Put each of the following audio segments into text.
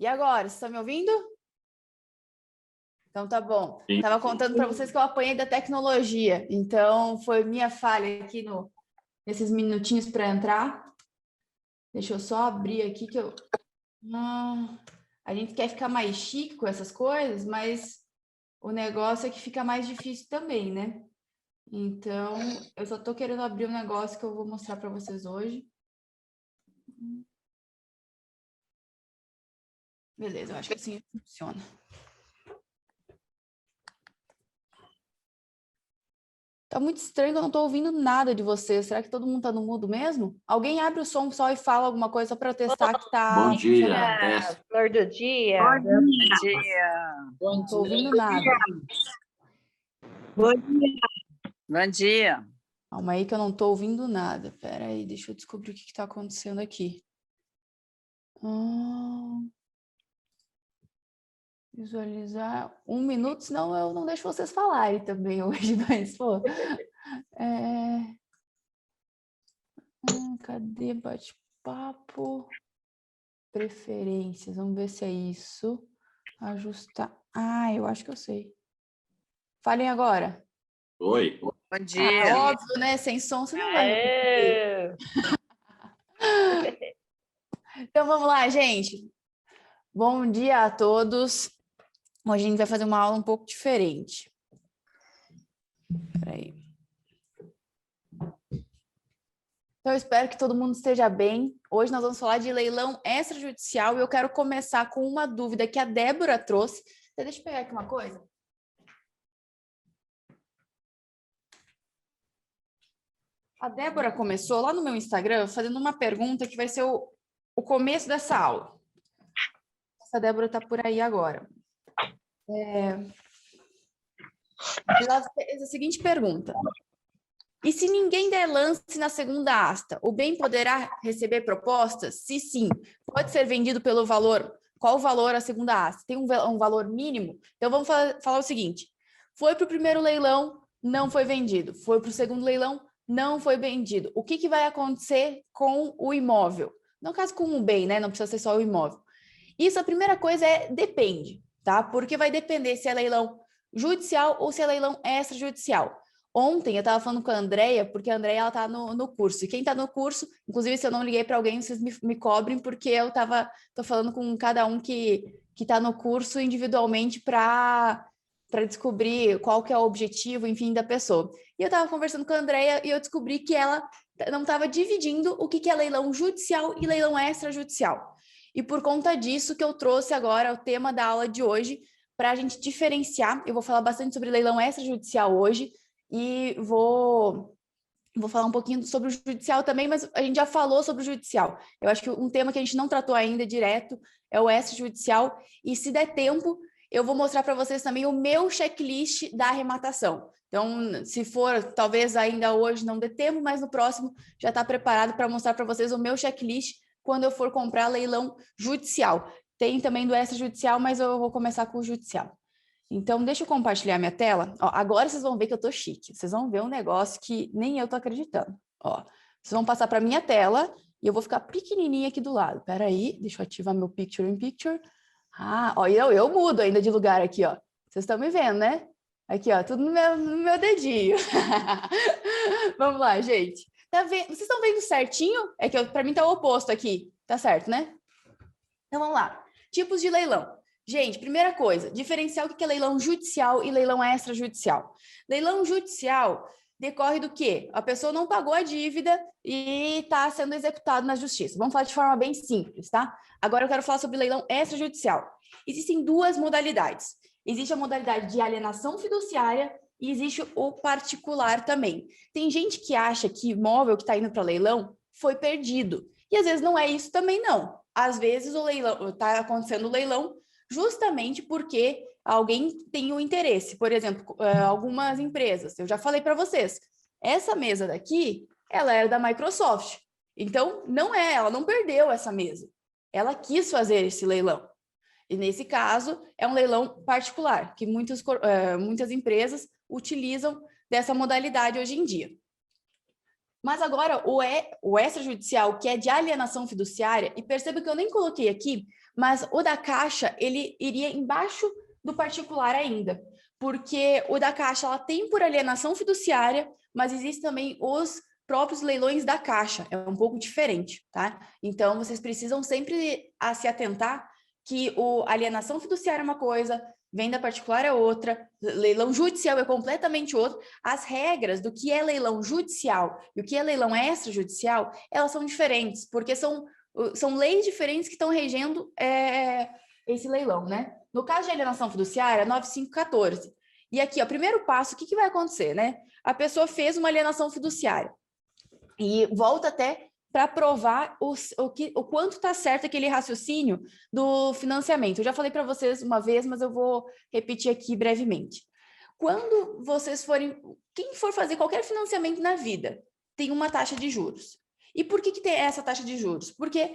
E agora, vocês estão me ouvindo? Então tá bom. Sim. Estava contando para vocês que eu apanhei da tecnologia, então foi minha falha aqui nesses minutinhos para entrar. Deixa eu só abrir aqui que eu... a gente quer ficar mais chique com essas coisas, mas o negócio é que fica mais difícil também, né? Então, eu só estou querendo abrir um negócio que eu vou mostrar para vocês hoje. Beleza, eu acho que assim funciona. Tá muito estranho que eu não tô ouvindo nada de vocês. Será que todo mundo tá no mudo mesmo? Alguém abre o som só e fala alguma coisa só para eu testar que tá Bom dia. funcionando. Flor do dia. Bom dia. Não tô ouvindo nada. Bom dia. Bom dia. Calma aí que eu não tô ouvindo nada. Pera aí, deixa eu descobrir o que tá acontecendo aqui. Visualizar 1 minuto, senão eu não deixo vocês falarem também hoje, mas, pô... cadê bate-papo? Preferências, vamos ver se é isso. Ajustar. Eu acho que eu sei. Falem agora. Oi. Bom dia. Óbvio, né? Sem som você não vai. Então vamos lá, gente. Bom dia a todos. Hoje a gente vai fazer uma aula um pouco diferente. Peraí. Então, eu espero que todo mundo esteja bem. Hoje nós vamos falar de leilão extrajudicial e eu quero começar com uma dúvida que a Débora trouxe. Deixa eu pegar aqui uma coisa. A Débora começou lá no meu Instagram fazendo uma pergunta que vai ser o começo dessa aula. Essa Débora está por aí agora. Ela fez a seguinte pergunta. E se ninguém der lance na segunda asta, o bem poderá receber propostas? Se sim, pode ser vendido pelo valor. Qual o valor a segunda asta? Tem um valor mínimo? Então, vamos falar o seguinte. Foi para o primeiro leilão, não foi vendido. Foi para o segundo leilão, não foi vendido. O que vai acontecer com o imóvel? No caso, com o bem, né? Não precisa ser só o imóvel. Isso, a primeira coisa depende, tá? Porque vai depender se é leilão judicial ou se é leilão extrajudicial. Ontem eu estava falando com a Andrea, porque a Andrea está no curso. E quem está no curso, inclusive se eu não liguei para alguém, vocês me cobrem, porque eu tô falando com cada um que está no curso individualmente para descobrir qual que é o objetivo, enfim, da pessoa. E eu estava conversando com a Andrea e eu descobri que ela não estava dividindo o que é leilão judicial e leilão extrajudicial. E por conta disso que eu trouxe agora o tema da aula de hoje, para a gente diferenciar. Eu vou falar bastante sobre leilão extrajudicial hoje, e vou falar um pouquinho sobre o judicial também, mas a gente já falou sobre o judicial. Eu acho que um tema que a gente não tratou ainda direto é o extrajudicial, e se der tempo, eu vou mostrar para vocês também o meu checklist da arrematação. Então, se for, talvez ainda hoje não dê tempo, mas no próximo já está preparado para mostrar para vocês o meu checklist quando eu for comprar leilão judicial. Tem também do extrajudicial, mas eu vou começar com o judicial. Então, deixa eu compartilhar minha tela. Ó, agora vocês vão ver que eu tô chique. Vocês vão ver um negócio que nem eu tô acreditando. Ó, vocês vão passar para minha tela e eu vou ficar pequenininha aqui do lado. Espera aí, deixa eu ativar meu Picture in Picture. Ó, eu mudo ainda de lugar aqui, ó. Vocês estão me vendo, né? Aqui, ó, tudo no meu dedinho. Vamos lá, gente. Tá vendo? Vocês estão vendo certinho? É que para mim tá o oposto aqui. Tá certo, né? Então, vamos lá. Tipos de leilão. Gente, primeira coisa, diferenciar o que é leilão judicial e leilão extrajudicial. Leilão judicial decorre do quê? A pessoa não pagou a dívida e está sendo executado na justiça. Vamos falar de forma bem simples, tá? Agora eu quero falar sobre leilão extrajudicial. Existem duas modalidades. Existe a modalidade de alienação fiduciária e existe o particular também. Tem gente que acha que imóvel que está indo para leilão foi perdido. E às vezes não é isso também, não. Às vezes o leilão está acontecendo o leilão justamente porque alguém tem o interesse. Por exemplo, algumas empresas, eu já falei para vocês, essa mesa daqui, ela era da Microsoft. Então, ela não perdeu essa mesa. Ela quis fazer esse leilão. E nesse caso, é um leilão particular, que muitas empresas utilizam dessa modalidade hoje em dia. Mas agora o extrajudicial, que é de alienação fiduciária, e perceba que eu nem coloquei aqui, mas o da Caixa, ele iria embaixo do particular ainda, porque o da Caixa, ela tem por alienação fiduciária, mas existem também os próprios leilões da Caixa, é um pouco diferente, tá? Então, vocês precisam sempre se atentar que a alienação fiduciária é uma coisa, venda particular é outra, leilão judicial é completamente outro. As regras do que é leilão judicial e o que é leilão extrajudicial, elas são diferentes, porque são leis diferentes que estão regendo esse leilão, né? No caso de alienação fiduciária, 9514. E aqui, ó, primeiro passo, o que vai acontecer, né? A pessoa fez uma alienação fiduciária e volta até para provar o quanto está certo aquele raciocínio do financiamento. Eu já falei para vocês uma vez, mas eu vou repetir aqui brevemente. Quando vocês quem for fazer qualquer financiamento na vida, tem uma taxa de juros. E por que tem essa taxa de juros? Porque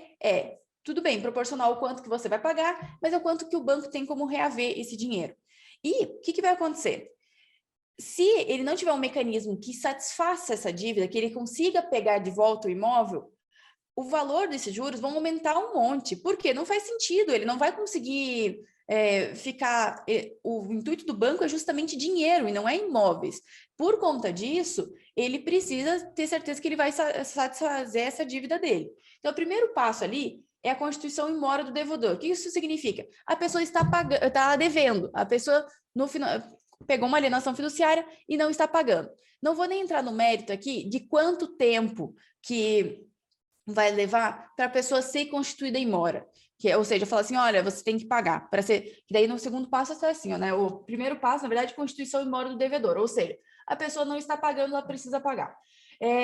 tudo bem, proporcional ao quanto que você vai pagar, mas é o quanto que o banco tem como reaver esse dinheiro. E o que vai acontecer? Se ele não tiver um mecanismo que satisfaça essa dívida, que ele consiga pegar de volta o imóvel, o valor desses juros vão aumentar um monte. Por quê? Não faz sentido, ele não vai conseguir ficar... O intuito do banco é justamente dinheiro e não é imóveis. Por conta disso, ele precisa ter certeza que ele vai satisfazer essa dívida dele. Então, o primeiro passo ali é a constituição em mora do devedor. O que isso significa? A pessoa está devendo, a pessoa, no final, pegou uma alienação fiduciária e não está pagando. Não vou nem entrar no mérito aqui de quanto tempo que vai levar para a pessoa ser constituída em mora. Ou seja, fala assim, olha, você tem que pagar. Para ser. Que daí no segundo passo é assim, ó, né? O primeiro passo, na verdade, é constituição em mora do devedor. Ou seja, a pessoa não está pagando, ela precisa pagar.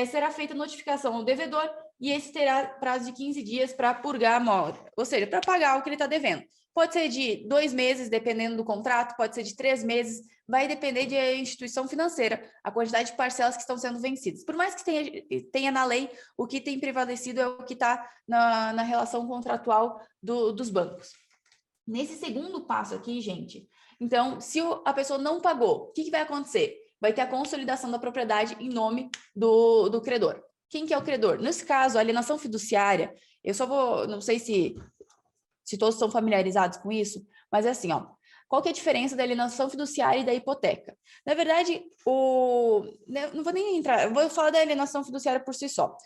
Será feita notificação ao devedor e esse terá prazo de 15 dias para purgar a mora. Ou seja, para pagar o que ele está devendo. Pode ser de 2 meses, dependendo do contrato, pode ser de 3 meses, vai depender da instituição financeira, a quantidade de parcelas que estão sendo vencidas. Por mais que tenha na lei, o que tem prevalecido é o que está na relação contratual dos bancos. Nesse segundo passo aqui, gente, então, se a pessoa não pagou, o que vai acontecer? Vai ter a consolidação da propriedade em nome do credor. Quem que é o credor? Nesse caso, a alienação fiduciária, eu só vou, não sei se todos estão familiarizados com isso, mas é assim, ó, qual que é a diferença da alienação fiduciária e da hipoteca? Na verdade, não vou nem entrar, eu vou falar da alienação fiduciária por si só.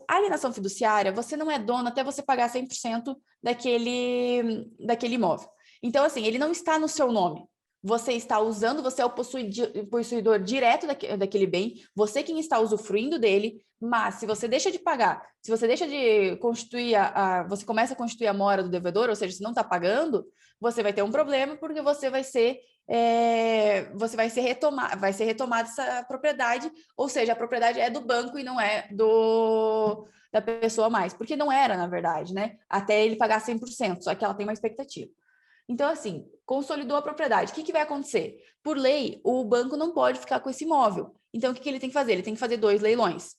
A alienação fiduciária, você não é dono até você pagar 100% daquele imóvel. Então, assim, ele não está no seu nome. Você está usando, você é o possuidor direto daquele bem, você quem está usufruindo dele, mas se você deixa de pagar, se você deixa de constituir, você começa a constituir a mora do devedor, ou seja, se não está pagando, você vai ter um problema porque você vai ser retomada essa propriedade, ou seja, a propriedade é do banco e não é da pessoa mais, porque não era, na verdade, né? Até ele pagar 100%, só que ela tem uma expectativa. Então, assim, consolidou a propriedade. O que vai acontecer? Por lei, o banco não pode ficar com esse imóvel. Então, o que ele tem que fazer? Ele tem que fazer 2 leilões.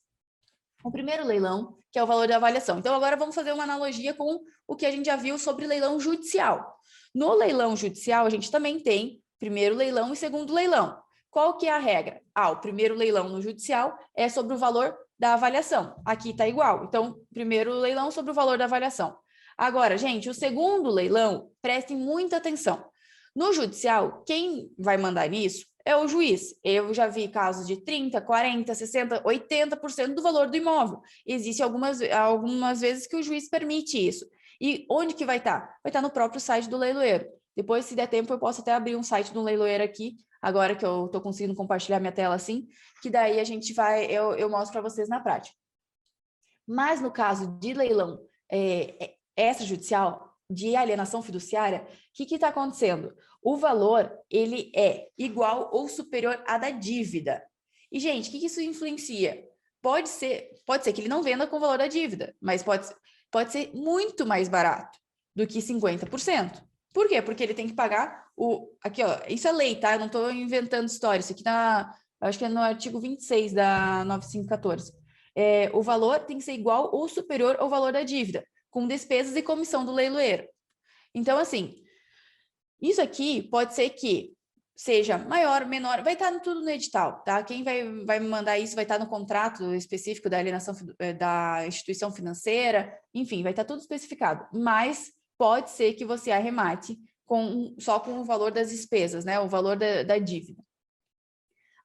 O primeiro leilão, que é o valor da avaliação. Então, agora vamos fazer uma analogia com o que a gente já viu sobre leilão judicial. No leilão judicial, a gente também tem primeiro leilão e segundo leilão. Qual que é a regra? O primeiro leilão no judicial é sobre o valor da avaliação. Aqui está igual. Então, primeiro leilão sobre o valor da avaliação. Agora, gente, o segundo leilão, prestem muita atenção. No judicial, quem vai mandar nisso é o juiz. Eu já vi casos de 30%, 40%, 60%, 80% do valor do imóvel. Existe algumas vezes que o juiz permite isso. E onde que vai estar? Vai estar no próprio site do leiloeiro. Depois, se der tempo, eu posso até abrir um site do leiloeiro aqui, agora que eu estou conseguindo compartilhar minha tela assim, que daí a gente eu mostro para vocês na prática. Mas no caso de leilão extrajudicial, de alienação fiduciária, o que está acontecendo? O valor, ele é igual ou superior à da dívida. E, gente, o que isso influencia? Pode ser que ele não venda com o valor da dívida, mas pode ser muito mais barato do que 50%. Por quê? Porque ele tem que pagar aqui, ó, isso é lei, tá? Eu não estou inventando história, isso aqui acho que é no artigo 26 da 9514. O valor tem que ser igual ou superior ao valor da dívida, com despesas e comissão do leiloeiro. Então, assim, isso aqui pode ser que seja maior, menor, vai estar tudo no edital, tá? Quem vai me mandar isso vai estar no contrato específico da alienação da instituição financeira, enfim, vai estar tudo especificado, mas pode ser que você arremate só com o valor das despesas, né? O valor da dívida.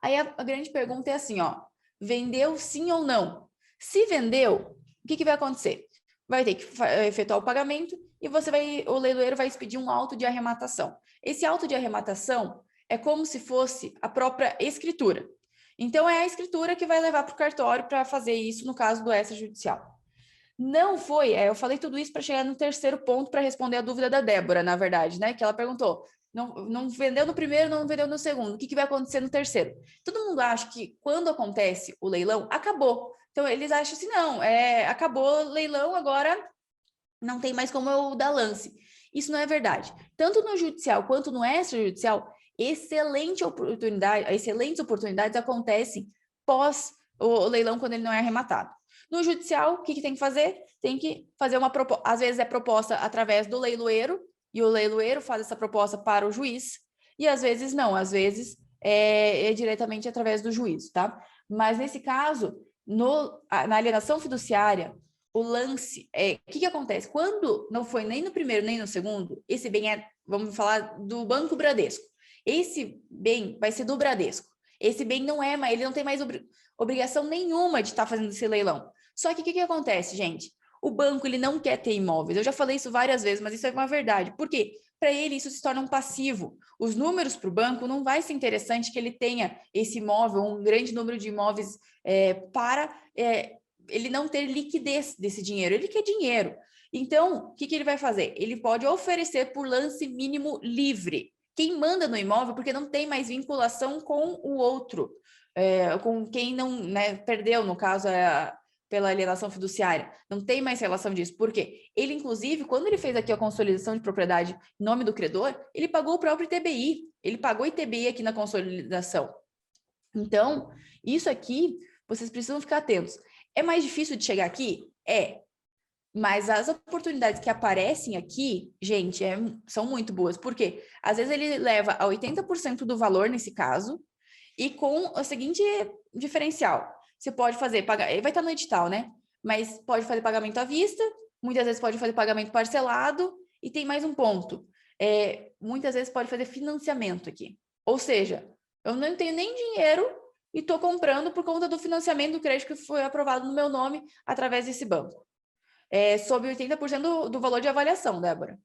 Aí a grande pergunta é assim, ó, vendeu sim ou não? Se vendeu, o que vai acontecer? Vai ter que efetuar o pagamento e o leiloeiro vai expedir um auto de arrematação. Esse auto de arrematação é como se fosse a própria escritura. Então, é a escritura que vai levar para o cartório para fazer isso no caso do extrajudicial. Não foi, eu falei tudo isso para chegar no terceiro ponto para responder a dúvida da Débora, na verdade, né? Que ela perguntou, não vendeu no primeiro, não vendeu no segundo, o que vai acontecer no terceiro? Todo mundo acha que quando acontece o leilão, acabou. Então, eles acham assim, não, acabou o leilão, agora não tem mais como eu dar lance. Isso não é verdade. Tanto no judicial quanto no extrajudicial, excelentes oportunidades acontecem pós o leilão, quando ele não é arrematado. No judicial, o que tem que fazer? Tem que fazer uma proposta, às vezes é proposta através do leiloeiro, e o leiloeiro faz essa proposta para o juiz, e às vezes não, às vezes é diretamente através do juiz, tá? Mas nesse caso, na alienação fiduciária, o lance o que acontece? Quando não foi nem no primeiro nem no segundo, esse bem vamos falar do Banco Bradesco. Esse bem vai ser do Bradesco. Esse bem ele não tem mais obrigação nenhuma de estar fazendo esse leilão. Só que o que acontece, gente? O banco, ele não quer ter imóveis. Eu já falei isso várias vezes, mas isso é uma verdade. Por quê? Para ele, isso se torna um passivo. Os números para o banco não vai ser interessante que ele tenha esse imóvel, um grande número de imóveis para ele não ter liquidez desse dinheiro. Ele quer dinheiro. Então, o que ele vai fazer? Ele pode oferecer por lance mínimo livre. Quem manda no imóvel, porque não tem mais vinculação com o outro, com quem não perdeu, no caso, pela alienação fiduciária. Não tem mais relação disso. Por quê? Ele, inclusive, quando ele fez aqui a consolidação de propriedade em nome do credor, ele pagou o próprio ITBI. Ele pagou ITBI aqui na consolidação. Então, isso aqui, vocês precisam ficar atentos. É mais difícil de chegar aqui? Mas as oportunidades que aparecem aqui, gente, são muito boas. Por quê? Às vezes ele leva a 80% do valor, nesse caso, e com o seguinte diferencial. Você pode fazer, ele vai estar no edital, né? Mas pode fazer pagamento à vista, muitas vezes pode fazer pagamento parcelado, e tem mais um ponto. Muitas vezes pode fazer financiamento aqui. Ou seja, eu não tenho nem dinheiro e estou comprando por conta do financiamento do crédito que foi aprovado no meu nome através desse banco. Sobre 80% do valor de avaliação, Débora.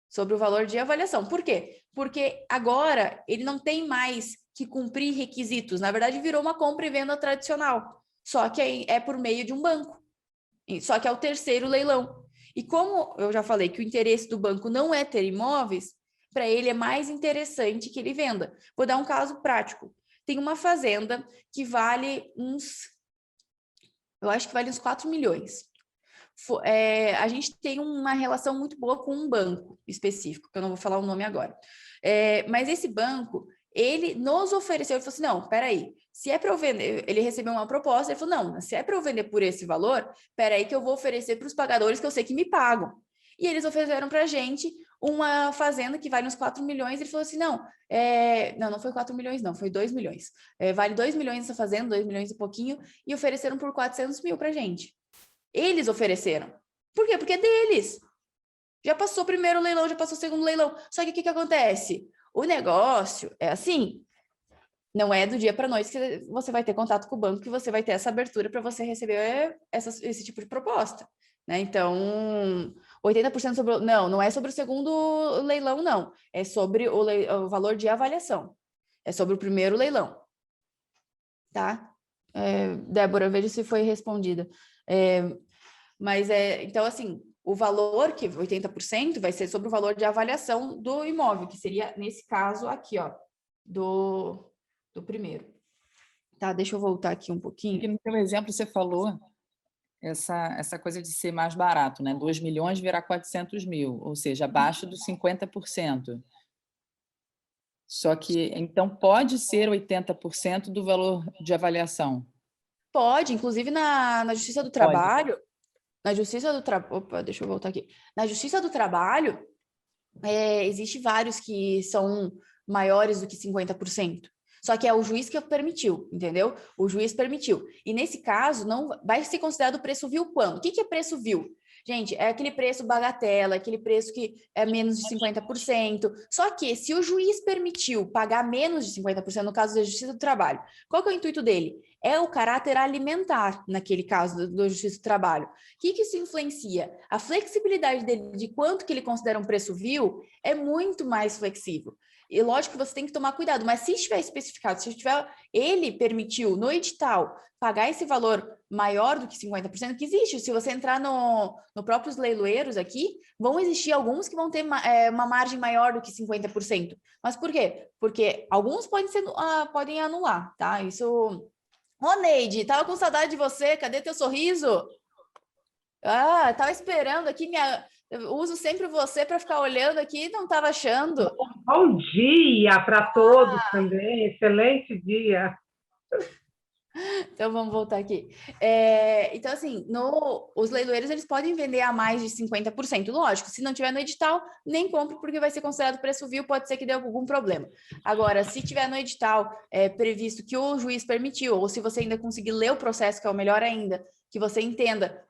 Sobre o valor de avaliação. Por quê? Porque agora ele não tem mais que cumprir requisitos. Na verdade, virou uma compra e venda tradicional. Só que é por meio de um banco. Só que é o terceiro leilão. E como eu já falei que o interesse do banco não é ter imóveis, para ele é mais interessante que ele venda. Vou dar um caso prático. Tem uma fazenda que vale eu acho que vale uns 4 milhões. A gente tem uma relação muito boa com um banco específico, que eu não vou falar o nome agora. Mas esse banco, ele nos ofereceu, ele falou assim, não, peraí, se é para eu vender, ele recebeu uma proposta, ele falou, não, se é para eu vender por esse valor, peraí que eu vou oferecer para os pagadores que eu sei que me pagam. E eles ofereceram para a gente uma fazenda que vale uns 4 milhões, ele falou assim, não foi 4 milhões não, foi 2 milhões. Vale 2 milhões essa fazenda, 2 milhões e pouquinho, e ofereceram por 400 mil para a gente. Eles ofereceram. Por quê? Porque é deles. Já passou o primeiro leilão, já passou o segundo leilão. Só que o que acontece? O negócio é assim, não é do dia para a noite que você vai ter contato com o banco, que você vai ter essa abertura para você receber esse tipo de proposta. Né? Então, 80% sobre... Não é sobre o segundo leilão, não. É sobre o valor de avaliação. É sobre o primeiro leilão. Tá? Débora, veja se foi respondida. Mas então, assim, o valor, que 80%, vai ser sobre o valor de avaliação do imóvel, que seria, nesse caso, aqui, ó, do primeiro. Tá, deixa eu voltar aqui um pouquinho. Porque no teu exemplo você falou essa coisa de ser mais barato, né? 2 milhões virar 400 mil, ou seja, abaixo dos 50%. Só que, então, pode ser 80% do valor de avaliação? Pode, inclusive na Justiça do Trabalho, Opa, deixa eu voltar aqui. Na Justiça do Trabalho, existe vários que são maiores do que 50%. Só que é o juiz que permitiu, entendeu? O juiz permitiu. E nesse caso, não vai ser considerado preço vil quando? O que é preço vil? Gente, é aquele preço bagatela, aquele preço que é menos de 50%. Só que se o juiz permitiu pagar menos de 50%, no caso da Justiça do Trabalho, qual que é o intuito dele? É o caráter alimentar, naquele caso da Justiça do Trabalho. O que isso influencia? A flexibilidade dele de quanto que ele considera um preço vil é muito mais flexível. E lógico que você tem que tomar cuidado, mas se estiver especificado, se tiver, ele permitiu no edital pagar esse valor maior do que 50%, que existe, se você entrar no próprios leiloeiros aqui, vão existir alguns que vão ter uma margem maior do que 50%. Mas por quê? Porque alguns podem anular, tá? Isso... Ô, Neide, tava com saudade de você, cadê teu sorriso? Ah, tava esperando aqui, eu uso sempre você para ficar olhando aqui, não estava achando. Bom dia para todos também, excelente dia. Então, vamos voltar aqui. Então, assim, os leiloeiros, eles podem vender a mais de 50%. Lógico, se não tiver no edital, nem compre, porque vai ser considerado preço vil, pode ser que dê algum problema. Agora, se tiver no edital previsto que o juiz permitiu, ou se você ainda conseguir ler o processo, que é o melhor ainda, que você entenda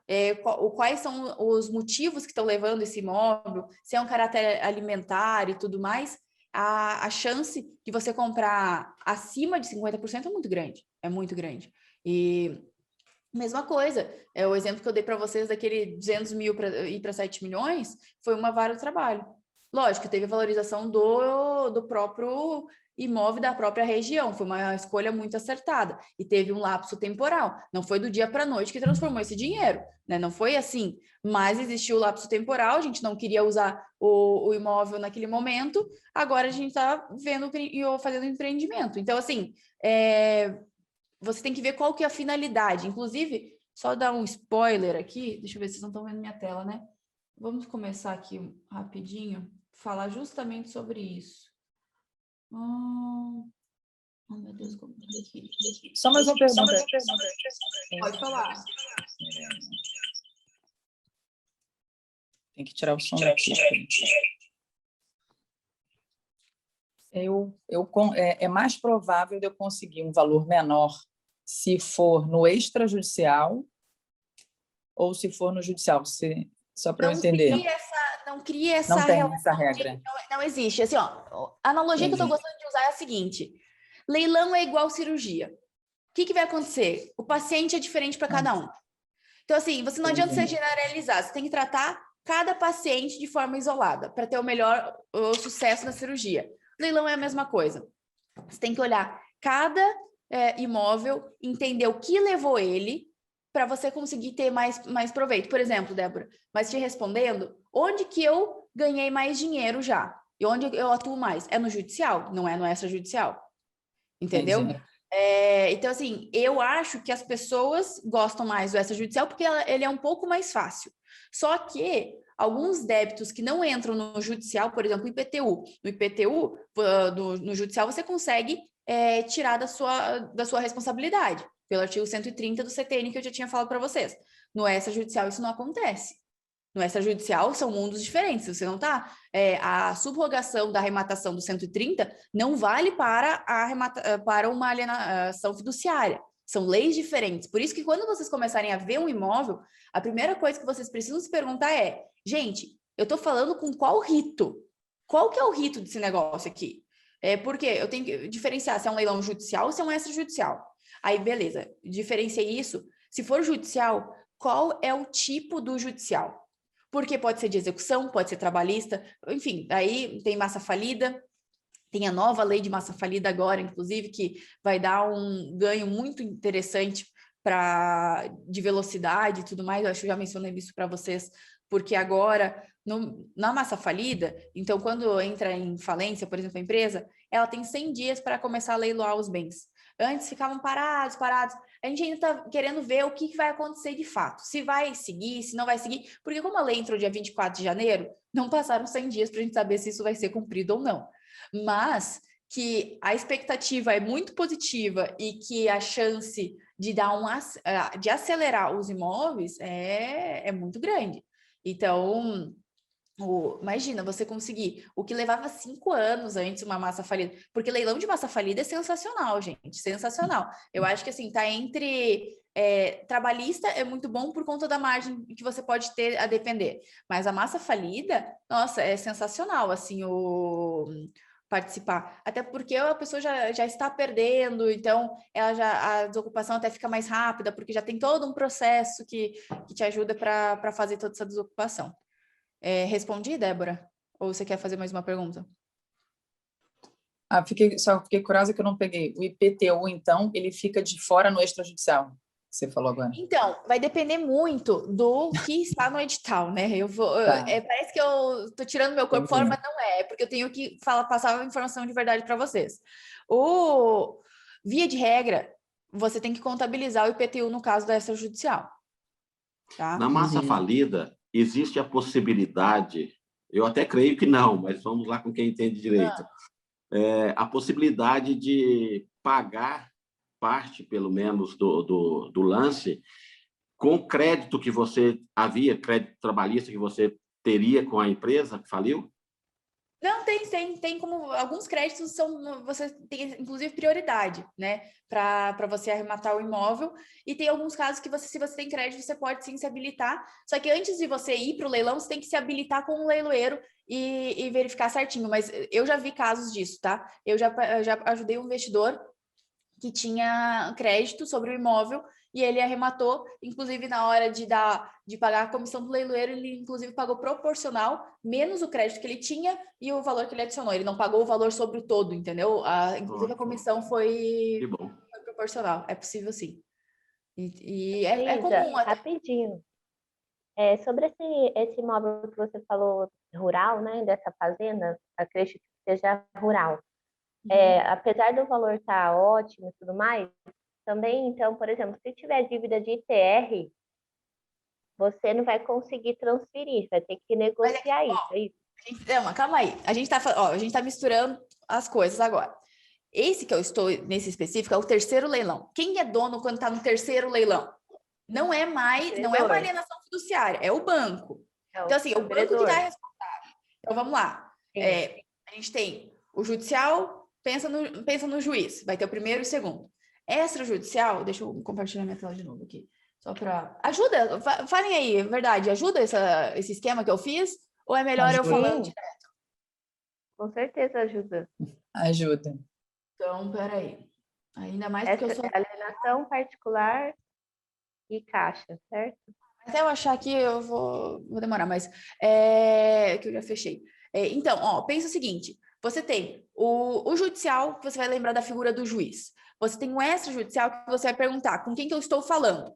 quais são os motivos que estão levando esse imóvel, se é um caráter alimentar e tudo mais, a chance de você comprar acima de 50% é muito grande. É muito grande. E mesma coisa, o exemplo que eu dei para vocês daquele 200 mil para ir para 7 milhões foi uma vara do trabalho. Lógico, teve a valorização do próprio imóvel da própria região, foi uma escolha muito acertada e teve um lapso temporal, não foi do dia para a noite que transformou esse dinheiro, né? Não foi assim, mas existiu o lapso temporal, a gente não queria usar o imóvel naquele momento, agora a gente está vendo e fazendo empreendimento. Então, assim, você tem que ver qual que é a finalidade. Inclusive, só dar um spoiler aqui, deixa eu ver se vocês não estão vendo minha tela, né? Vamos começar aqui rapidinho, falar justamente sobre isso. Oh, meu Deus, como é aqui? Só mais uma pergunta. Pode falar. Tem que tirar o som daqui. É mais provável de eu conseguir um valor menor se for no extrajudicial ou se for no judicial, só para eu entender. Não crie essa não tem essa regra. Não existe. Assim, ó, a analogia que eu estou gostando de usar é a seguinte: leilão é igual cirurgia. O que vai acontecer? O paciente é diferente para cada um. Então, assim, você não adianta você generalizar, você tem que tratar cada paciente de forma isolada para ter o sucesso na cirurgia. Leilão é a mesma coisa. Você tem que olhar cada imóvel, entender o que levou ele para você conseguir ter mais proveito. Por exemplo, Débora, mas te respondendo, onde que eu ganhei mais dinheiro já? E onde eu atuo mais? É no judicial, não é no extrajudicial. Entendeu? Então, assim, eu acho que as pessoas gostam mais do extrajudicial porque ele é um pouco mais fácil. Só que alguns débitos que não entram no judicial, por exemplo, IPTU. No IPTU, no judicial, você consegue tirar da sua responsabilidade, pelo artigo 130 do CTN, que eu já tinha falado para vocês. No extrajudicial, isso não acontece. No extrajudicial, são mundos diferentes. Você não está... a subrogação da arrematação do 130 não vale para uma alienação fiduciária. São leis diferentes. Por isso que quando vocês começarem a ver um imóvel, a primeira coisa que vocês precisam se perguntar é: gente, eu estou falando com qual rito? Qual que é o rito desse negócio aqui? Porque eu tenho que diferenciar se é um leilão judicial ou se é um extrajudicial. Aí, beleza, diferenciei isso. Se for judicial, qual é o tipo do judicial? Porque pode ser de execução, pode ser trabalhista, enfim, aí tem massa falida, tem a nova lei de massa falida agora, inclusive, que vai dar um ganho muito interessante de velocidade e tudo mais. Eu acho que eu já mencionei isso para vocês, porque agora, na massa falida, então, quando entra em falência, por exemplo, a empresa, ela tem 100 dias para começar a leiloar os bens. Antes ficavam parados. A gente ainda está querendo ver o que vai acontecer de fato. Se vai seguir, se não vai seguir. Porque como a lei entrou dia 24 de janeiro, não passaram 100 dias para a gente saber se isso vai ser cumprido ou não. Mas que a expectativa é muito positiva e que a chance de acelerar os imóveis é muito grande. Então, Imagina, você conseguir o que levava 5 anos antes uma massa falida, porque leilão de massa falida é sensacional, gente, sensacional. Eu acho que assim, tá entre trabalhista é muito bom por conta da margem que você pode ter a depender, mas a massa falida, nossa, é sensacional, assim, participar, até porque a pessoa já está perdendo, então a desocupação até fica mais rápida, porque já tem todo um processo que te ajuda para fazer toda essa desocupação. Respondi, Débora? Ou você quer fazer mais uma pergunta? Fiquei curiosa que eu não peguei. O IPTU, então, ele fica de fora no extrajudicial, que você falou agora. Então, vai depender muito do que está no edital, né? Parece que eu estou tirando meu corpo fora, mas não é, porque eu tenho que passar a informação de verdade para vocês. Via de regra, você tem que contabilizar o IPTU no caso da extrajudicial. Tá? Na massa falida, existe a possibilidade, eu até creio que não, mas vamos lá com quem entende direito, a possibilidade de pagar parte, pelo menos, do lance com crédito que você havia, crédito trabalhista que você teria com a empresa que faliu? Não, tem como alguns créditos você tem inclusive prioridade, né, para você arrematar o imóvel, e tem alguns casos que se você tem crédito, você pode sim se habilitar, só que antes de você ir para o leilão, você tem que se habilitar com o leiloeiro e verificar certinho, mas eu já vi casos disso, tá? Eu já ajudei um investidor que tinha crédito sobre o imóvel e ele arrematou, inclusive na hora de pagar a comissão do leiloeiro, ele inclusive pagou proporcional, menos o crédito que ele tinha e o valor que ele adicionou. Ele não pagou o valor sobre o todo, entendeu? Inclusive a comissão foi proporcional. É possível sim. E é comum. Rapidinho. Sobre esse imóvel que você falou rural, né, dessa fazenda, acredito que seja rural. Apesar do valor estar ótimo e tudo mais, também, então, por exemplo, se tiver dívida de ITR, você não vai conseguir transferir, vai ter que negociar isso, é isso? Não, calma aí. A gente tá misturando as coisas agora. Esse que eu estou nesse específico é o terceiro leilão. Quem é dono quando está no terceiro leilão? Não é uma alienação fiduciária, é o banco. Então, assim, é o banco que está responsável. Então, vamos lá. A gente tem o judicial, pensa no juiz, vai ter o primeiro e o segundo. Extrajudicial, deixa eu compartilhar minha tela de novo aqui. Só para... Ajuda, falem aí, é verdade, ajuda esse esquema que eu fiz? Ou é melhor eu falando direto? Com certeza ajuda. Ajuda. Então, peraí. Ainda mais porque eu sou... alienação particular e caixa, certo? Até eu achar aqui, eu vou demorar, mas que eu já fechei. Então, pensa o seguinte, você tem o judicial, que você vai lembrar da figura do juiz. Você tem o extrajudicial, que você vai perguntar com quem que eu estou falando.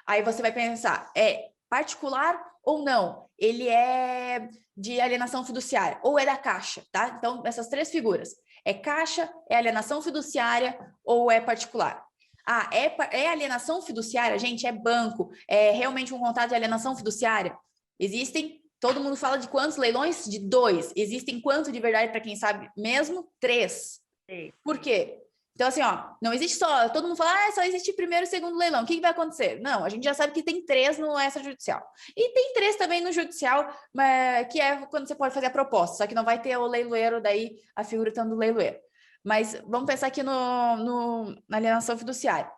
Aí você vai pensar, é particular ou não? Ele é de alienação fiduciária ou é da caixa, tá? Então, essas três figuras. É caixa, é alienação fiduciária ou é particular? É alienação fiduciária, gente, é banco, é realmente um contrato de alienação fiduciária. Existem, todo mundo fala de quantos leilões? De 2. Existem quanto de verdade, para quem sabe mesmo? 3. Sim. Por quê? Então, assim, não existe só, todo mundo fala, só existe primeiro e segundo leilão, o que vai acontecer? Não, a gente já sabe que tem 3 no extrajudicial. E tem 3 também no judicial, que é quando você pode fazer a proposta, só que não vai ter o leiloeiro, daí a figura estando do leiloeiro. Mas vamos pensar aqui na alienação fiduciária.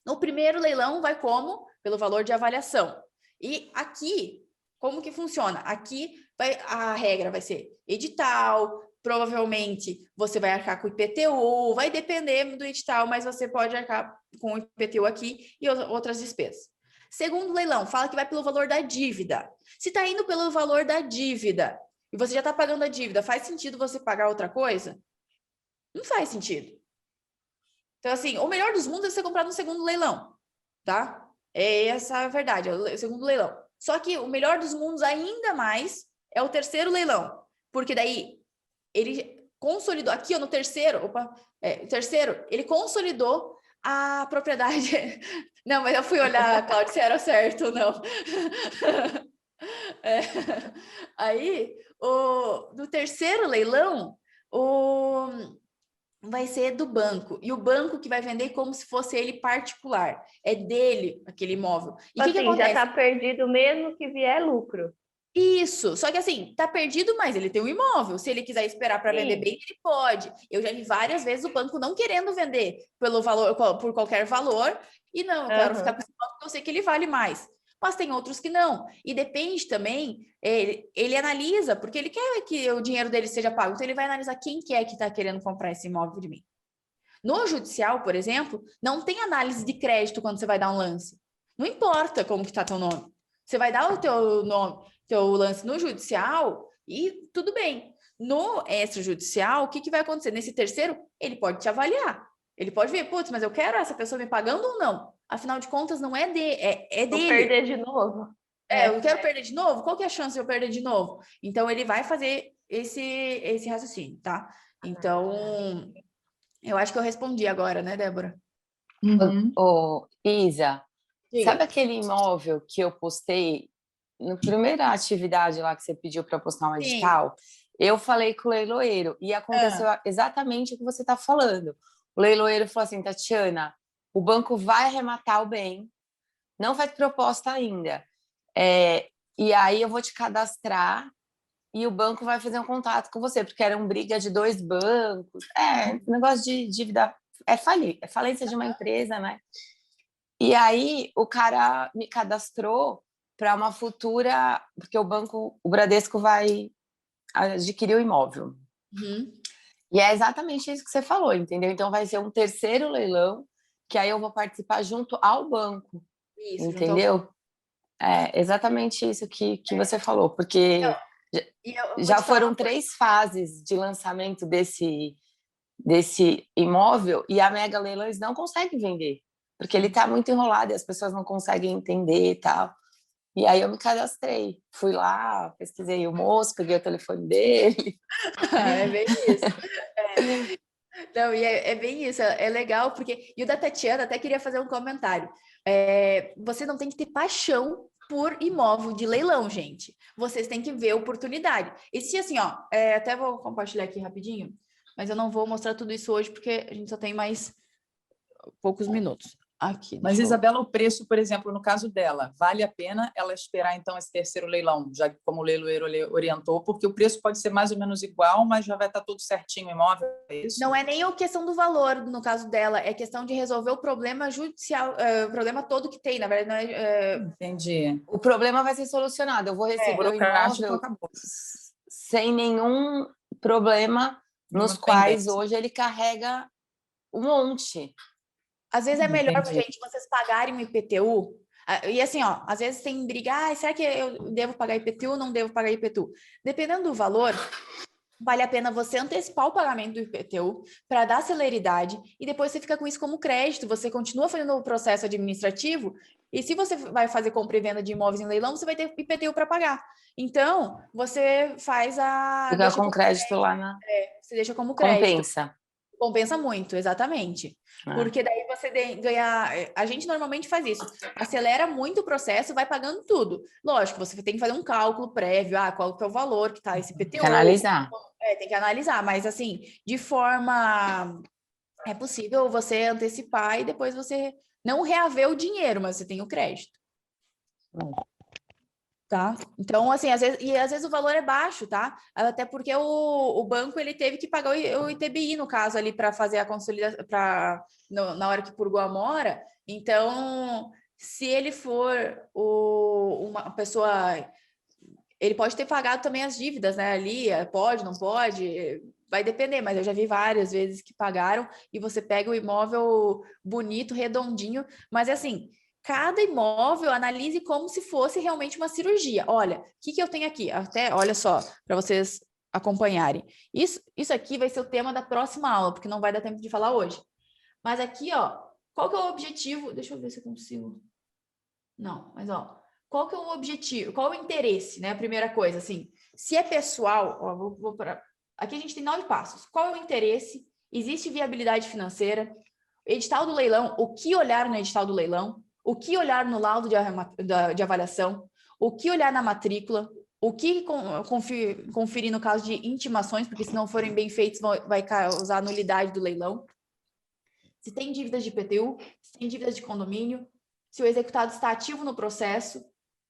No primeiro leilão vai como? Pelo valor de avaliação. E aqui, como que funciona? Aqui a regra vai ser edital, provavelmente você vai arcar com o IPTU, vai depender do edital, mas você pode arcar com o IPTU aqui e outras despesas. Segundo leilão, fala que vai pelo valor da dívida. Se está indo pelo valor da dívida e você já está pagando a dívida, faz sentido você pagar outra coisa? Não faz sentido. Então, assim, o melhor dos mundos é você comprar no segundo leilão, tá? Essa é a verdade, é o segundo leilão. Só que o melhor dos mundos ainda mais é o terceiro leilão, porque daí ele consolidou, aqui no terceiro, o terceiro, ele consolidou a propriedade. Não, mas eu fui olhar, Cláudia, se era certo ou não. Aí, no terceiro leilão, vai ser do banco. E o banco que vai vender como se fosse ele particular. É dele, aquele imóvel. E assim, que acontece? Já está perdido mesmo que vier lucro. Isso, só que assim, tá perdido, mas ele tem um imóvel. Se ele quiser esperar para vender Sim. bem, ele pode. Eu já vi várias vezes o banco não querendo vender pelo valor, por qualquer valor, e não, eu quero ficar com esse imóvel porque eu sei que ele vale mais. Mas tem outros que não. E depende também, ele analisa, porque ele quer que o dinheiro dele seja pago. Então, ele vai analisar quem que é que está querendo comprar esse imóvel de mim. No judicial, por exemplo, não tem análise de crédito quando você vai dar um lance. Não importa como que está teu nome. Você vai dar o teu nome, teu lance no judicial e tudo bem. No extrajudicial, o que vai acontecer? Nesse terceiro, ele pode te avaliar. Ele pode ver, putz, mas eu quero essa pessoa me pagando ou não? Afinal de contas, não é, é Vou dele. perder de novo. Eu quero perder de novo? Qual que é a chance de eu perder de novo? Então, ele vai fazer esse raciocínio, tá? Então, eu acho que eu respondi agora, né, Débora? Ô, Isa, Diga. sabe aquele imóvel que eu postei na primeira atividade lá que você pediu para postar um Sim. edital? Eu falei com o leiloeiro e aconteceu exatamente o que você está falando. O leiloeiro falou assim, Tatiana, o banco vai arrematar o bem, não vai ter proposta ainda. E aí eu vou te cadastrar e o banco vai fazer um contato com você, porque era uma briga de 2 bancos. Negócio de dívida, falência de uma empresa, né? E aí o cara me cadastrou para uma futura, porque o Bradesco vai adquirir o imóvel. Uhum. E é exatamente isso que você falou, entendeu? Então vai ser um terceiro leilão, que aí eu vou participar junto ao banco, Isso, entendeu? É exatamente isso que você falou, porque já foram 3 fases de lançamento desse imóvel e a Mega Leilões não consegue vender, porque ele está muito enrolado e as pessoas não conseguem entender e tal. E aí eu me cadastrei, fui lá, pesquisei o moço, peguei o telefone dele. É bem isso. Não, e é bem isso, é legal, porque... E o da Tatiana, até queria fazer um comentário. Você não tem que ter paixão por imóvel de leilão, gente. Vocês têm que ver oportunidade. E se assim, ó, até vou compartilhar aqui rapidinho, mas eu não vou mostrar tudo isso hoje, porque a gente só tem mais poucos minutos. Aqui, Mas, deixa eu- Isabela, o preço, por exemplo, no caso dela, vale a pena ela esperar, então, esse terceiro leilão, já que como o leiloeiro orientou, porque o preço pode ser mais ou menos igual, mas já vai estar tudo certinho o imóvel, é isso? Não é nem a questão do valor, no caso dela, é questão de resolver o problema judicial, o problema todo que tem, na verdade, não é... Entendi. O problema vai ser solucionado, eu vou receber o Burocrático, imóvel acabou. sem nenhum problema, nos Nenhuma quais pendência. hoje ele carrega um monte. Às vezes é melhor, Entendi. gente, vocês pagarem o IPTU. E assim, ó, às vezes tem briga, será que eu devo pagar IPTU ou não devo pagar IPTU? Dependendo do valor, vale a pena você antecipar o pagamento do IPTU para dar celeridade e depois você fica com isso como crédito, você continua fazendo o processo administrativo e se você vai fazer compra e venda de imóveis em leilão, você vai ter IPTU para pagar. Então, você faz Fica deixa com como crédito lá na... você deixa como crédito. Compensa. Compensa muito, exatamente. Porque daí você ganha... A gente normalmente faz isso. Acelera muito o processo, vai pagando tudo. Lógico, você tem que fazer um cálculo prévio. Qual que é o valor que está esse IPTU. Tem que analisar. Tem que analisar. Mas, assim, de forma... É possível você antecipar e depois você não reaver o dinheiro, mas você tem o crédito. Tá? Então, assim, às vezes o valor é baixo, tá? Até porque o banco ele teve que pagar o ITBI, no caso, ali, para fazer a consolidação, na hora que purgou a mora. Então, se ele for uma pessoa. Ele pode ter pagado também as dívidas, né? Ali, pode, não pode, vai depender, mas eu já vi várias vezes que pagaram e você pega o imóvel bonito, redondinho, mas é assim. Cada imóvel, analise como se fosse realmente uma cirurgia. Olha, o que eu tenho aqui? Até, olha só, para vocês acompanharem. Isso aqui vai ser o tema da próxima aula, porque não vai dar tempo de falar hoje. Mas aqui, ó, qual que é o objetivo? Deixa eu ver se eu consigo. Não, mas ó, qual que é o objetivo? Qual é o interesse, né? A primeira coisa, assim, se é pessoal, ó, aqui a gente tem 9 passos. Qual é o interesse? Existe viabilidade financeira? Edital do leilão, o que olhar no edital do leilão? O que olhar no laudo de avaliação, o que olhar na matrícula, o que conferir no caso de intimações, porque se não forem bem feitos vai causar nulidade do leilão. Se tem dívidas de IPTU, se tem dívidas de condomínio, se o executado está ativo no processo,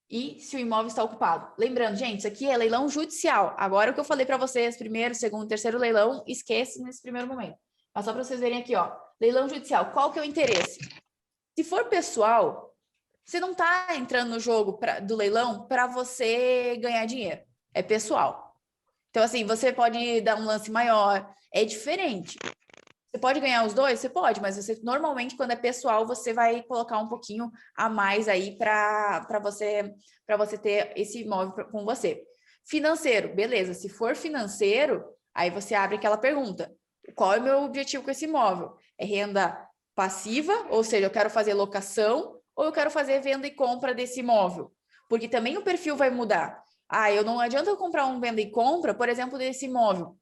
e se o imóvel está ocupado. Lembrando, gente, isso aqui é leilão judicial. Agora o que eu falei para vocês, primeiro, segundo, terceiro leilão, esquece nesse primeiro momento. Mas só para vocês verem aqui, ó, leilão judicial, qual que é o interesse? Se for pessoal, você não está entrando no jogo do leilão para você ganhar dinheiro, é pessoal. Então, assim, você pode dar um lance maior, é diferente. Você pode ganhar os dois? Você pode, mas você normalmente, quando é pessoal, você vai colocar um pouquinho a mais aí para você ter esse imóvel com você. Financeiro, beleza. Se for financeiro, aí você abre aquela pergunta: qual é o meu objetivo com esse imóvel? É renda passiva, ou seja, eu quero fazer locação, ou eu quero fazer venda e compra desse imóvel? Porque também o perfil vai mudar. Eu não adianta eu comprar um venda e compra, por exemplo, desse imóvel,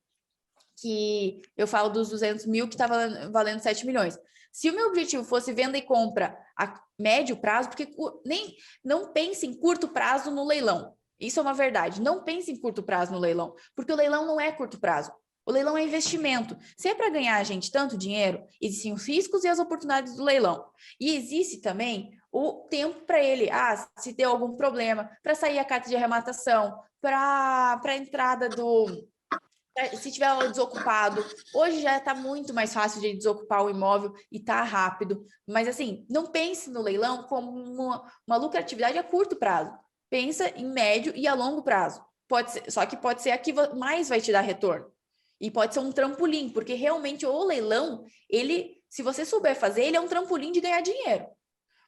que eu falo dos 200 mil que está valendo 7 milhões. Se o meu objetivo fosse venda e compra a médio prazo, porque não pense em curto prazo no leilão. Isso é uma verdade. Não pense em curto prazo no leilão, porque o leilão não é curto prazo. O leilão é investimento. Se é para ganhar, gente, tanto dinheiro, existem os riscos e as oportunidades do leilão. E existe também o tempo para ele, se deu algum problema, para sair a carta de arrematação, para a entrada se tiver desocupado. Hoje já está muito mais fácil de desocupar o imóvel e está rápido. Mas, assim, não pense no leilão como uma lucratividade a curto prazo. Pensa em médio e a longo prazo. Só que pode ser a que mais vai te dar retorno. E pode ser um trampolim, porque realmente o leilão, se você souber fazer, ele é um trampolim de ganhar dinheiro.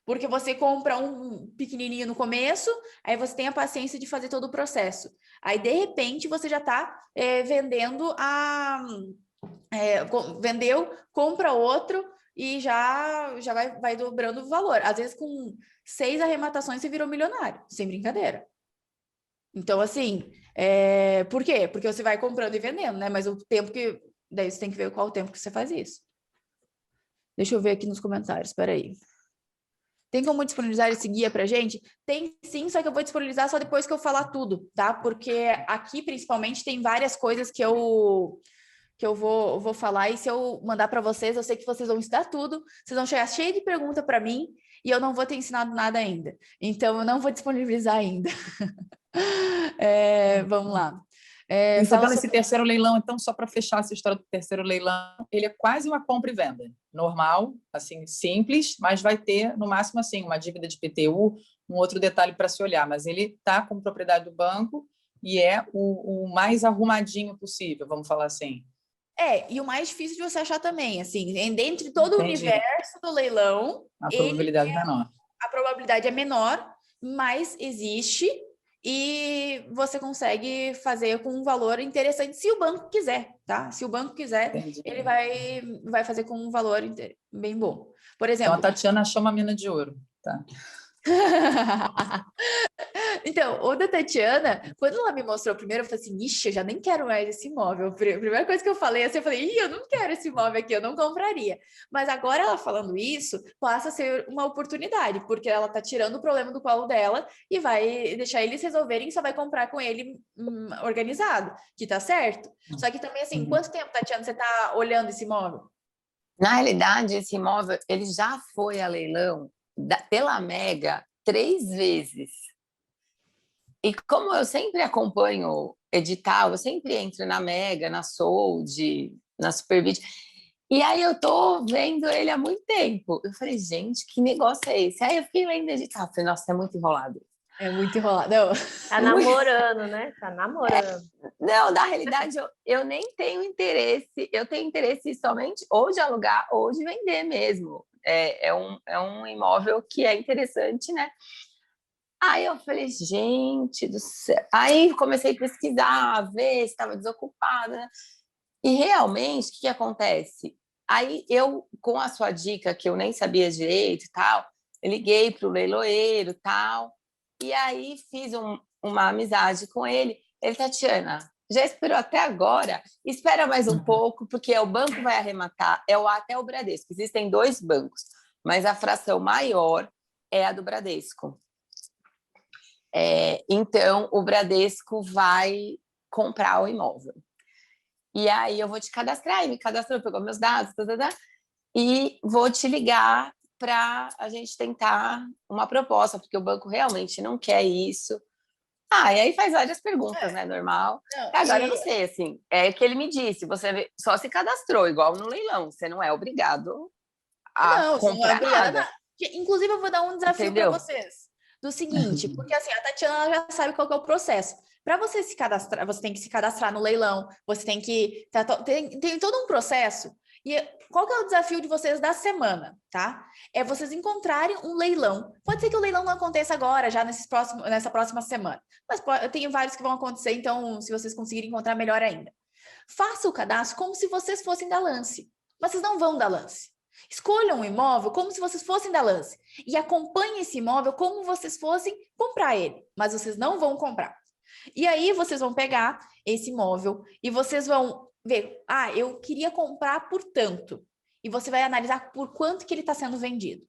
Porque você compra um pequenininho no começo, aí você tem a paciência de fazer todo o processo. Aí, de repente, você já está vendendo vendeu, compra outro e já vai dobrando o valor. Às vezes, com 6 arrematações, você virou milionário, sem brincadeira. Então, assim, por quê? Porque você vai comprando e vendendo, né? Mas o tempo que... Daí você tem que ver qual o tempo que você faz isso. Deixa eu ver aqui nos comentários, espera aí. Tem como disponibilizar esse guia pra gente? Tem sim, só que eu vou disponibilizar só depois que eu falar tudo, tá? Porque aqui, principalmente, tem várias coisas que eu vou falar, e se eu mandar para vocês, eu sei que vocês vão estudar tudo, vocês vão chegar cheio de pergunta para mim, e eu não vou ter ensinado nada ainda. Então, eu não vou disponibilizar ainda. Vamos lá. Isabela, esse terceiro leilão, então, só para fechar essa história do terceiro leilão, ele é quase uma compra e venda. Normal, assim, simples, mas vai ter, no máximo, assim, uma dívida de PTU, um outro detalhe para se olhar, mas ele está com propriedade do banco e é o mais arrumadinho possível, vamos falar assim. E o mais difícil de você achar também, assim, dentro de todo o universo do leilão, a probabilidade é menor. A probabilidade é menor, mas existe e você consegue fazer com um valor interessante, se o banco quiser, tá? Se o banco quiser, entendi, ele vai fazer com um valor bem bom. Por exemplo... Então, a Tatiana achou uma mina de ouro, tá? Então, o da Tatiana, quando ela me mostrou primeiro, eu falei assim, ixi, eu já nem quero mais esse imóvel. A primeira coisa que eu falei, assim, eu falei, eu não quero esse imóvel aqui, eu não compraria. Mas agora ela falando isso, passa a ser uma oportunidade, porque ela tá tirando o problema do colo dela e vai deixar eles resolverem e só vai comprar com ele organizado, que tá certo. Só que também, assim, quanto tempo, Tatiana, você tá olhando esse imóvel? Na realidade, esse imóvel, ele já foi a leilão pela Mega 3 vezes. E como eu sempre acompanho edital, eu sempre entro na Mega, na Sold, na Superbit, e aí eu tô vendo ele há muito tempo. Eu falei, gente, que negócio é esse? Aí eu fiquei lendo edital, falei, nossa, é muito enrolado. É muito enrolado. Não. Tá namorando, né? Tá namorando. Não, na realidade, eu nem tenho interesse. Eu tenho interesse somente ou de alugar ou de vender mesmo. É um imóvel que é interessante, né? Aí eu falei, gente do céu. Aí comecei a pesquisar, ver se estava desocupada, né? E realmente, o que acontece? Aí eu, com a sua dica, que eu nem sabia direito e tal, eu liguei para o leiloeiro e tal, e aí fiz uma amizade com ele. Ele, Tatiana, já esperou até agora? Espera mais um pouco, porque o banco vai arrematar, até o Bradesco. Existem 2 bancos, mas a fração maior é a do Bradesco. Então, o Bradesco vai comprar o imóvel. E aí eu vou te cadastrar, e me cadastrou, pegou meus dados, e vou te ligar para a gente tentar uma proposta, porque o banco realmente não quer isso. E aí faz várias perguntas, né? Normal. Agora eu não sei, assim, é que ele me disse, você só se cadastrou, igual no leilão, você não é obrigado a você não é comprar obrigada nada. Inclusive, eu vou dar um desafio para Entendeu? vocês. Do seguinte, porque assim, a Tatiana já sabe qual que é o processo. Para você se cadastrar, você tem que se cadastrar no leilão, você tem que... Tem todo um processo. E qual que é o desafio de vocês da semana, tá? É vocês encontrarem um leilão. Pode ser que o leilão não aconteça agora, já nessa próxima semana. Mas eu tenho vários que vão acontecer, então, se vocês conseguirem encontrar, melhor ainda. Faça o cadastro como se vocês fossem da Lance. Mas vocês não vão da Lance. Escolham um imóvel como se vocês fossem da Lance. E acompanhem esse imóvel como vocês fossem comprar ele. Mas vocês não vão comprar. E aí, vocês vão pegar esse imóvel e vocês vão ver, eu queria comprar por tanto. E você vai analisar por quanto que ele está sendo vendido.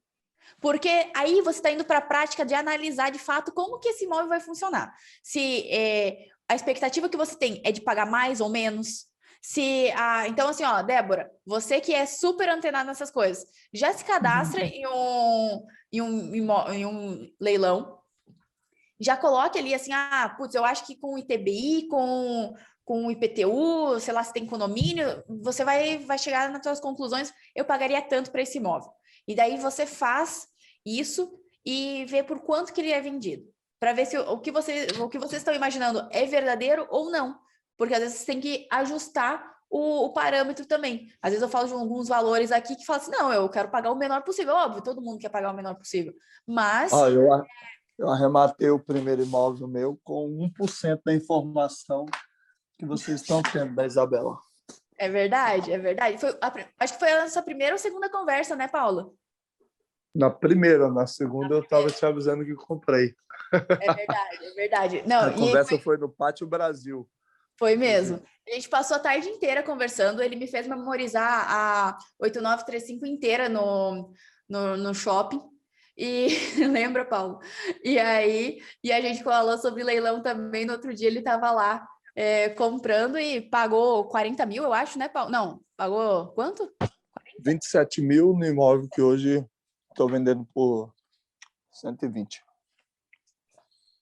Porque aí você está indo para a prática de analisar de fato como que esse imóvel vai funcionar. Se a expectativa que você tem é de pagar mais ou menos. Então, assim, Débora, você que é super antenada nessas coisas, já se cadastra em um leilão, já coloque ali assim, eu acho que com o ITBI, com o IPTU, sei lá, se tem condomínio, você vai chegar nas suas conclusões, eu pagaria tanto para esse imóvel. E daí você faz isso e vê por quanto que ele é vendido, para ver se o que vocês estão imaginando é verdadeiro ou não, porque às vezes você tem que ajustar o parâmetro também. Às vezes eu falo de alguns valores aqui que falam assim, não, eu quero pagar o menor possível. Óbvio, todo mundo quer pagar o menor possível, mas... Eu arrematei o primeiro imóvel meu com 1% da informação que vocês estão tendo da Isabela. É verdade, é verdade. Acho que foi a nossa primeira ou segunda conversa, né, Paula? Na primeira, na segunda eu estava te avisando que comprei. É verdade, é verdade. Não, a conversa foi no Pátio Brasil. Foi mesmo. A gente passou a tarde inteira conversando, ele me fez memorizar a 8935 inteira no shopping. E lembra, Paulo? E aí, a gente falou sobre leilão também. No outro dia ele estava lá comprando e pagou 40 mil, eu acho, né, Paulo? Não, pagou quanto? 27 mil no imóvel que hoje estou vendendo por 120.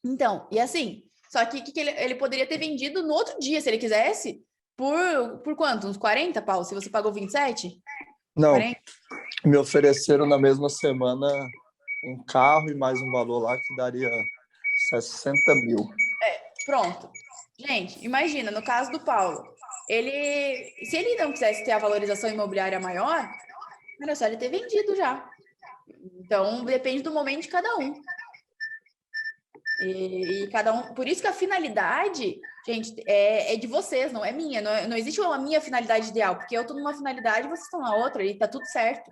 Então, e assim, só que ele poderia ter vendido no outro dia, se ele quisesse, por quanto? Uns 40, Paulo? Se você pagou 27? Não, 40? Me ofereceram na mesma semana um carro e mais um valor lá que daria 60 mil. Pronto. Gente, imagina, no caso do Paulo, se ele não quisesse ter a valorização imobiliária maior, era só ele ter vendido já. Então, depende do momento de cada um. E cada um... Por isso que a finalidade, gente, é de vocês, não é minha. Não existe a minha finalidade ideal, porque eu estou numa finalidade e vocês estão na outra, e tá tudo certo.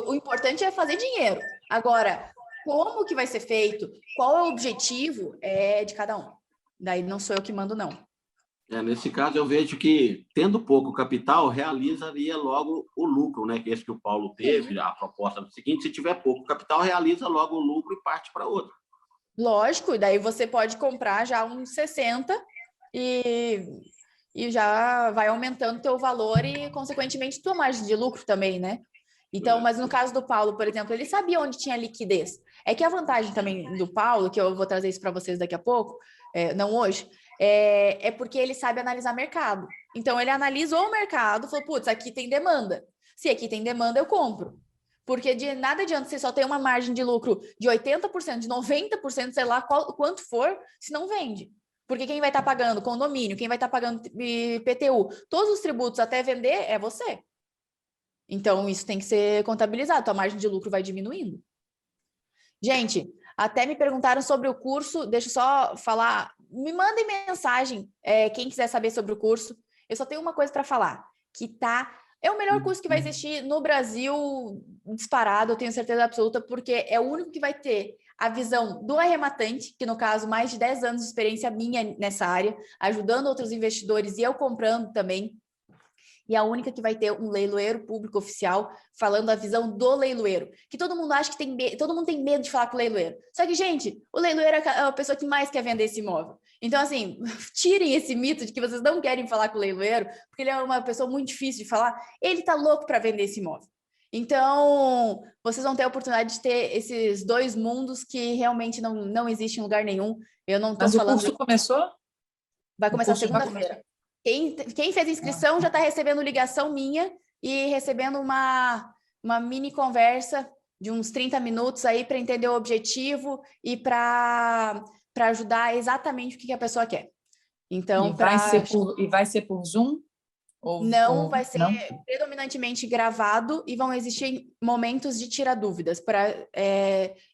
O importante é fazer dinheiro. Agora, como que vai ser feito? Qual é o objetivo? É de cada um. Daí não sou eu que mando, não. Nesse caso, eu vejo que, tendo pouco capital, realizaria logo o lucro, né? Que esse que o Paulo teve, a proposta do seguinte, se tiver pouco capital, realiza logo o lucro e parte para outra. Lógico, e daí você pode comprar já uns 60 e já vai aumentando o teu valor e, consequentemente, tua margem de lucro também, né? Então, mas no caso do Paulo, por exemplo, ele sabia onde tinha liquidez. É que a vantagem também do Paulo, que eu vou trazer isso para vocês daqui a pouco, não hoje, é porque ele sabe analisar mercado. Então, ele analisou o mercado, falou, putz, aqui tem demanda. Se aqui tem demanda, eu compro. Porque de nada adianta você só ter uma margem de lucro de 80%, de 90%, sei lá quanto for, se não vende. Porque quem vai estar pagando condomínio, quem vai estar pagando IPTU, todos os tributos até vender é você. Então, isso tem que ser contabilizado, tua margem de lucro vai diminuindo. Gente, até me perguntaram sobre o curso, deixa eu só falar, me mandem mensagem, quem quiser saber sobre o curso. Eu só tenho uma coisa para falar, que é o melhor curso que vai existir no Brasil, disparado, eu tenho certeza absoluta, porque é o único que vai ter a visão do arrematante, que no caso, mais de 10 anos de experiência minha nessa área, ajudando outros investidores e eu comprando também. E a única que vai ter um leiloeiro público oficial falando a visão do leiloeiro. Que todo mundo acha que todo mundo tem medo de falar com o leiloeiro. Só que, gente, o leiloeiro é a pessoa que mais quer vender esse imóvel. Então, assim, tirem esse mito de que vocês não querem falar com o leiloeiro, porque ele é uma pessoa muito difícil de falar. Ele tá louco para vender esse imóvel. Então, vocês vão ter a oportunidade de ter esses dois mundos que realmente não existem em lugar nenhum. Eu não estou Mas o falando... curso começou? Vai começar curso vai segunda-feira. Quem fez a inscrição já está recebendo ligação minha e recebendo uma mini conversa de uns 30 minutos aí para entender o objetivo e para ajudar exatamente o que a pessoa quer. Então, E vai ser por Zoom? Não, vai ser não? predominantemente gravado e vão existir momentos de tirar dúvidas.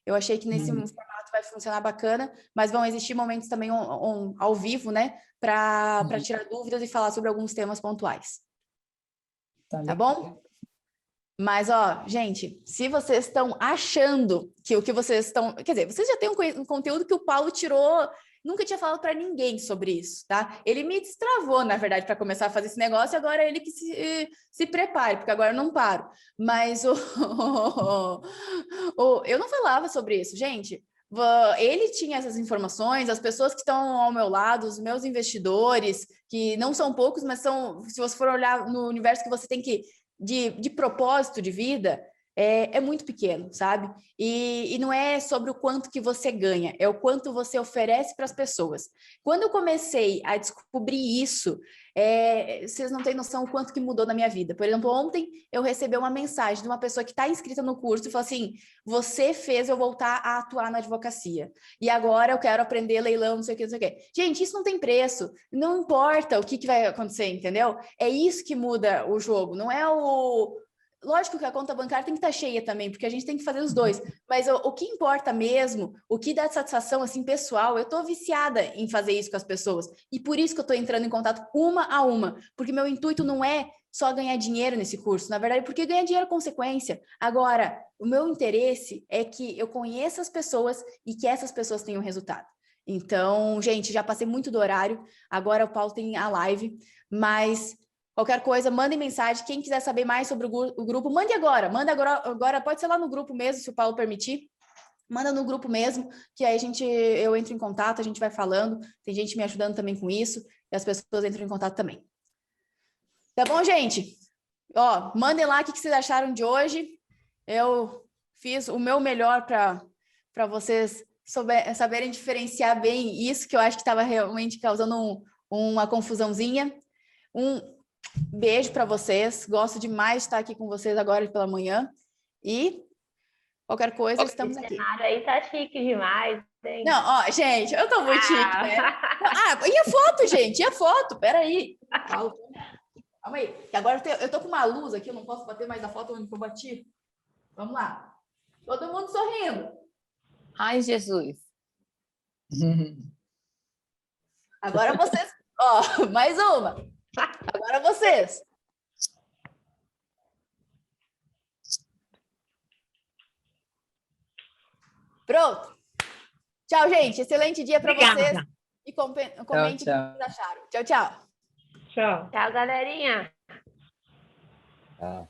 Eu achei que nesse formato vai funcionar bacana, mas vão existir momentos também ao vivo, né? Para tirar dúvidas e falar sobre alguns temas pontuais. Tá bom? Mas, ó, gente, se vocês estão achando que o que vocês estão... Quer dizer, vocês já têm um conteúdo que o Paulo tirou... Nunca tinha falado para ninguém sobre isso, tá? Ele me destravou, na verdade, para começar a fazer esse negócio, e agora ele que se prepare, porque agora eu não paro. Mas eu não falava sobre isso, gente. Ele tinha essas informações, as pessoas que estão ao meu lado, os meus investidores, que não são poucos, mas são, se você for olhar no universo que você tem que, de propósito de vida, é muito pequeno, sabe? E não é sobre o quanto que você ganha, é o quanto você oferece para as pessoas. Quando eu comecei a descobrir isso, vocês não têm noção o quanto que mudou na minha vida. Por exemplo, ontem eu recebi uma mensagem de uma pessoa que está inscrita no curso e falou assim, você fez eu voltar a atuar na advocacia. E agora eu quero aprender leilão, não sei o que, não sei o que. Gente, isso não tem preço. Não importa o que vai acontecer, entendeu? É isso que muda o jogo, não é o... Lógico que a conta bancária tem que estar cheia também, porque a gente tem que fazer os dois. Mas o que importa mesmo, o que dá satisfação, assim, pessoal, eu estou viciada em fazer isso com as pessoas. E por isso que eu estou entrando em contato uma a uma. Porque meu intuito não é só ganhar dinheiro nesse curso. Na verdade, porque ganhar dinheiro é consequência. Agora, o meu interesse é que eu conheça as pessoas e que essas pessoas tenham resultado. Então, gente, já passei muito do horário. Agora o Paulo tem a live, mas... Qualquer coisa, mandem mensagem. Quem quiser saber mais sobre o grupo, mande agora. Manda agora, pode ser lá no grupo mesmo, se o Paulo permitir. Manda no grupo mesmo, que aí eu entro em contato, a gente vai falando. Tem gente me ajudando também com isso, e as pessoas entram em contato também. Tá bom, gente? Ó, mandem lá o que vocês acharam de hoje. Eu fiz o meu melhor para vocês saberem diferenciar bem isso, que eu acho que estava realmente causando uma confusãozinha. Beijo para vocês, gosto demais de estar aqui com vocês agora pela manhã e qualquer coisa, estamos aqui. O cenário aí tá chique demais, hein? Não, ó, gente, eu tô muito chique, né? E a foto, gente? E a foto? Peraí. Calma aí, que agora eu tô com uma luz aqui, eu não posso bater mais a foto onde eu bati. Vamos lá. Todo mundo sorrindo. Ai, Jesus. Agora vocês... Ó, mais uma. Agora vocês. Pronto. Tchau, gente. Excelente dia para vocês. E comente o que vocês acharam. Tchau, tchau. Tchau. Tchau, galerinha. Ah.